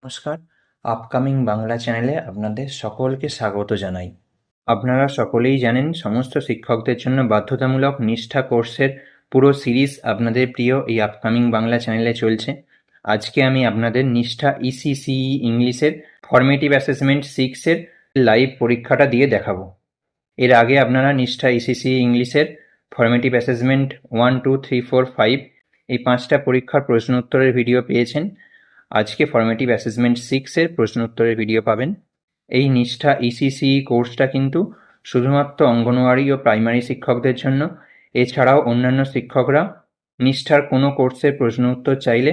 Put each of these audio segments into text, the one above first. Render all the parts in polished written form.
নমস্কার, আপকামিং বাংলা চ্যানেলে আপনাদের সকলকে স্বাগত জানাই। আপনারা সকলেই জানেন সমস্ত শিক্ষকদের জন্য বাধ্যতামূলক নিষ্ঠা কোর্সের পুরো সিরিজ আপনাদের প্রিয় এই আপকামিং বাংলা চ্যানেলে চলছে। আজকে আমি আপনাদের নিষ্ঠা ইসিসিই ইংলিশের ফর্মেটিভ অ্যাসেসমেন্ট 6-এর লাইভ পরীক্ষাটা দিয়ে দেখাবো। এর আগে আপনারা নিষ্ঠা ইসিসিই ইংলিশের ফর্মেটিভ অ্যাসেসমেন্ট 1, 2, 3, 4, 5 এই 5টা পরীক্ষার প্রশ্ন উত্তরের ভিডিও পেয়েছেন। আজকে ফর্মেটিভ অ্যাসেসমেন্ট 6-এর প্রশ্ন উত্তরের ভিডিও পাবেন। এই নিষ্ঠা ইসিসিই কোর্সটা কিন্তু শুধুমাত্র অঙ্গনওয়াড়ি ও প্রাইমারি শিক্ষকদের জন্য। এছাড়াও অন্যান্য শিক্ষকরা নিষ্ঠার কোনো কোর্সের প্রশ্ন উত্তর চাইলে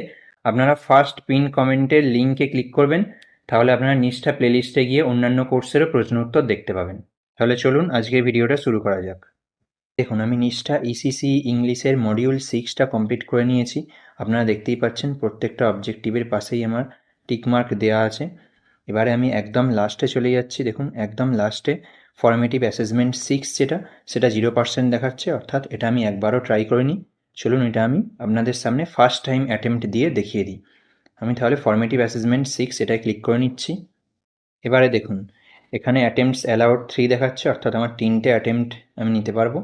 আপনারা ফার্স্ট পিন কমেন্টের লিঙ্কে ক্লিক করবেন, তাহলে আপনারা নিষ্ঠা প্লেলিস্টে গিয়ে অন্যান্য কোর্সেরও প্রশ্ন উত্তর দেখতে পাবেন। তাহলে চলুন আজকের ভিডিওটা শুরু করা যাক। দেখুন, আমি নিষ্ঠা ইসিসিই ইংলিশের মডিউল 6টা কমপ্লিট করে নিয়েছি। আপনারা দেখতেই পাচ্ছেন প্রত্যেকটা অবজেক্টিভের পাশেই আমার টিকমার্ক দেওয়া আছে। এবারে আমি একদম লাস্টে চলে যাচ্ছি। দেখুন, একদম লাস্টে ফর্মেটিভ অ্যাসেসমেন্ট 6 সেটা 0% দেখাচ্ছে, অর্থাৎ এটা আমি একবারও ট্রাই করিনি। চলুন এটা আমি আপনাদের সামনে ফার্স্ট টাইম অ্যাটেম্প্ট দিয়ে দেখিয়ে দিই। আমি তাহলে ফর্মেটিভ অ্যাসেসমেন্ট 6 এটায় ক্লিক করে নিচ্ছি। এবারে দেখুন, এখানে অ্যাটেম্পটস অ্যালাউড 3 দেখাচ্ছে, অর্থাৎ আমার 3টে অ্যাটেম্প্ট আমি নিতে পারবো।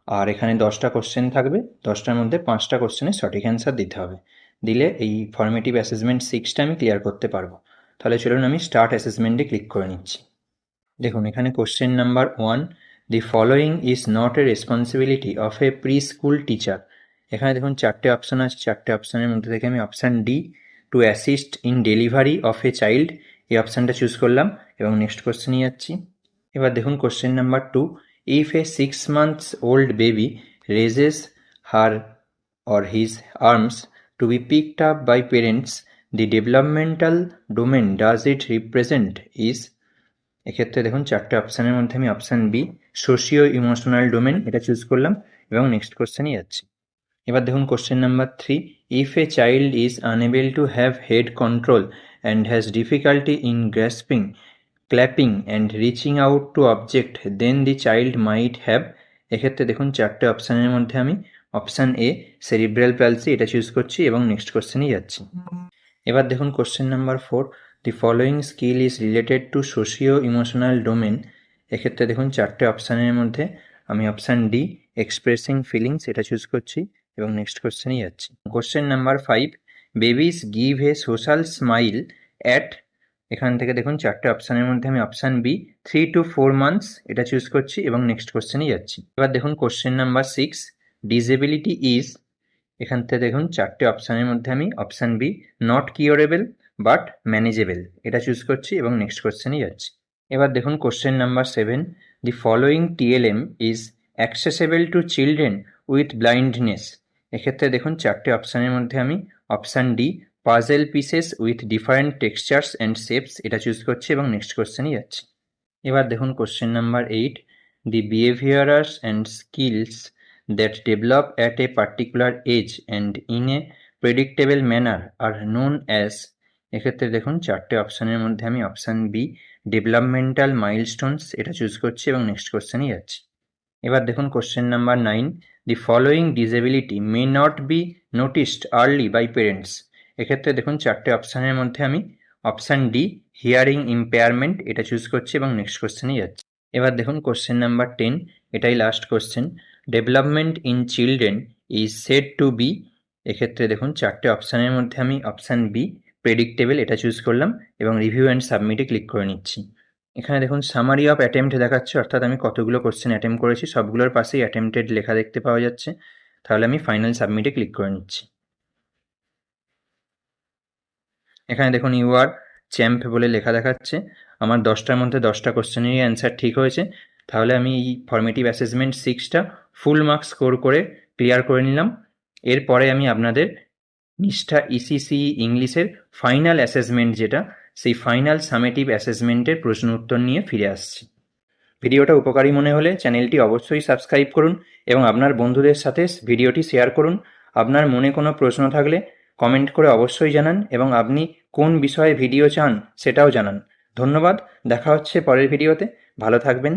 আর এখানে 10টা কোশ্চেন থাকবে, 10টার মধ্যে 5টা কোশ্চেনের সঠিক অ্যান্সার দিতে হবে। দিলে এই ফর্মেটিভ অ্যাসেসমেন্ট 6টা আমি ক্লিয়ার করতে পারবো। তাহলে চলুন আমি স্টার্ট অ্যাসেসমেন্টে ক্লিক করে নিচ্ছি। দেখুন, এখানে question number 1, the following is not a responsibility of A pre school teacher. এখানে দেখুন 4টে অপশান আছে। 4টে অপশানের মধ্যে থেকে আমি option D, two assist in delivery of a child, এই অপশানটা চুজ করলাম এবং নেক্সট কোশ্চেনে যাচ্ছি। এবার দেখুন question number 2, if a 6 months old baby raises her or his arms to be picked up by parents, the developmental domain does it represent is? এক্ষেত্রে দেখুন 4টে অপশানের মধ্যে আমি option B, socio emotional domain, এটা চুজ করলাম এবং next কোশ্চেনে যাচ্ছি। এবার দেখুন question number 3, if a child is unable to have head control and has difficulty in grasping, clapping and reaching out to object, then the child might have? এক্ষেত্রে দেখুন 4টে অপশানের মধ্যে আমি অপশান এ, সেরিব্রাল প্যালসি, এটা choose করছি এবং next কোশ্চেনেই যাচ্ছি। এবার দেখুন question number 4, the following skill is related to socio emotional domain. এক্ষেত্রে দেখুন 4টে অপশানের মধ্যে আমি অপশান ডি, এক্সপ্রেসিং ফিলিংস, এটা চুজ করছি এবং নেক্সট কোশ্চেনেই যাচ্ছি। Question number 5, babies give a social smile at, এখান থেকে দেখুন 4টে অপশানের মধ্যে আমি অপশান বি, 3 to 4 months, এটা চুজ করছি এবং নেক্সট কোশ্চেনেই যাচ্ছি। এবার দেখুন কোশ্চেন নাম্বার 6, ডিসেবিলিটি ইজ, এখান থেকে দেখুন 4টে অপশানের মধ্যে আমি option B, not curable but manageable, এটা চুজ করছি এবং নেক্সট কোশ্চেনেই যাচ্ছি। এবার দেখুন question number 7, the following TLM is accessible to children with blindness. এক্ষেত্রে দেখুন 4টে অপশানের মধ্যে আমি option D, puzzle pieces with different textures and shapes, এটা চুজ করছি এবং নেক্সট কোশ্চেনেই যাচ্ছি। এবার দেখুন question number 8, the behaviours and skills that develop at a particular age and in a predictable manner are known as? এক্ষেত্রে দেখুন 4টে অপশানের মধ্যে আমি অপশান বি, ডেভেলপমেন্টাল মাইলস্টোনস, এটা চুজ করছি এবং নেক্সট কোশ্চেনেই যাচ্ছি। এবার দেখুন question number 9, the following disability may not be noticed early by parents. এক্ষেত্রে দেখুন 4টে অপশানের মধ্যে আমি অপশান ডি, হিয়ারিং ইম্পেয়ারমেন্ট, এটা চুজ করছি এবং নেক্সট কোশ্চেনেই যাচ্ছি। এবার দেখুন কোশ্চেন নাম্বার 10, এটাই last question, development in children is said to be. এক্ষেত্রে দেখুন 4টে অপশানের মধ্যে আমি অপশান বি, প্রেডিক্টেবল, এটা চুজ করলাম এবং রিভিউ অ্যান্ড সাবমিটে ক্লিক করে নিচ্ছি। এখানে দেখুন সামারি অফ অ্যাটেম্প্ট দেখাচ্ছে, অর্থাৎ আমি কতগুলো কোশ্চেন অ্যাটেম্প্ট করেছি সবগুলোর পাশেই অ্যাটেম্প্টেড লেখা দেখতে পাওয়া যাচ্ছে। তাহলে আমি ফাইনাল সাবমিটে ক্লিক করে নিচ্ছি। এখানে দেখুন ইউ আর চ্যাম্প বলে লেখা দেখাচ্ছে। আমার 10টার মধ্যে 10টা কোশ্চেনেরই অ্যান্সার ঠিক হয়েছে। তাহলে আমি এই ফর্মেটিভ অ্যাসেসমেন্ট 6টা ফুল মার্কস স্কোর করে ক্লিয়ার করে নিলাম। এরপরে আমি আপনাদের নিষ্ঠা ইসিসিই ইংলিশের ফাইনাল অ্যাসেসমেন্ট যেটা, সেই ফাইনাল সামেটিভ অ্যাসেসমেন্টের প্রশ্ন উত্তর নিয়ে ফিরে আসছি। ভিডিওটা উপকারী মনে হলে চ্যানেলটি অবশ্যই সাবস্ক্রাইব করুন এবং আপনার বন্ধুদের সাথে ভিডিওটি শেয়ার করুন। আপনার মনে কোনো প্রশ্ন থাকলে কমেন্ট করে অবশ্যই জানান এবং আপনি কোন বিষয়ে ভিডিও চান সেটাও জানান। ধন্যবাদ, দেখা হচ্ছে পরের ভিডিওতে। ভালো থাকবেন।